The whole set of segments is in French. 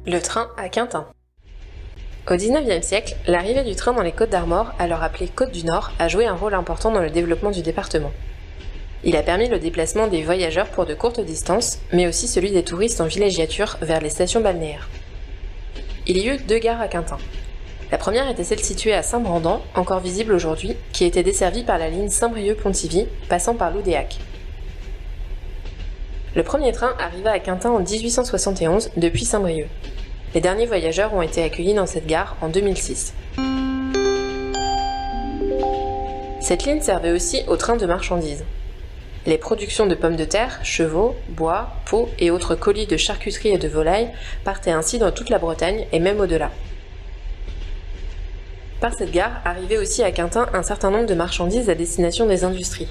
Le train à Quintin. Au XIXe siècle, l'arrivée du train dans les Côtes-d'Armor, alors appelées Côtes du Nord, a joué un rôle important dans le développement du département. Il a permis le déplacement des voyageurs pour de courtes distances, mais aussi celui des touristes en villégiature vers les stations balnéaires. Il y eut 2 gares à Quintin. La première était celle située à Saint-Brandan, encore visible aujourd'hui, qui était desservie par la ligne Saint-Brieuc-Pontivy, passant par Loudéac. Le premier train arriva à Quintin en 1871 depuis Saint-Brieuc. Les derniers voyageurs ont été accueillis dans cette gare en 2006. Cette ligne servait aussi aux trains de marchandises. Les productions de pommes de terre, chevaux, bois, peaux et autres colis de charcuterie et de volaille partaient ainsi dans toute la Bretagne et même au-delà. Par cette gare arrivait aussi à Quintin un certain nombre de marchandises à destination des industries.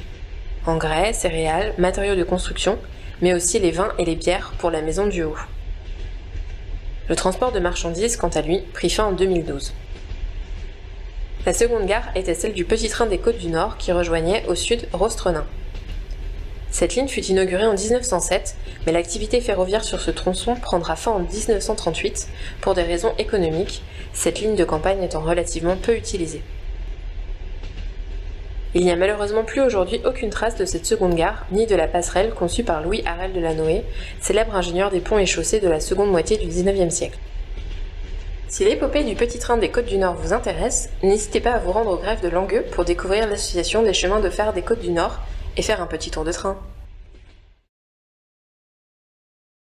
Engrais, céréales, matériaux de construction, mais aussi les vins et les bières pour la maison du Haut. Le transport de marchandises, quant à lui, prit fin en 2012. La seconde gare était celle du petit train des Côtes du Nord qui rejoignait au sud Rostrenain. Cette ligne fut inaugurée en 1907, mais l'activité ferroviaire sur ce tronçon prendra fin en 1938 pour des raisons économiques, cette ligne de campagne étant relativement peu utilisée. Il n'y a malheureusement plus aujourd'hui aucune trace de cette seconde gare, ni de la passerelle conçue par Louis Harel de la Noë, célèbre ingénieur des ponts et chaussées de la seconde moitié du XIXe siècle. Si l'épopée du petit train des Côtes du Nord vous intéresse, n'hésitez pas à vous rendre au greffe de Langueux pour découvrir l'association des chemins de fer des Côtes du Nord et faire un petit tour de train.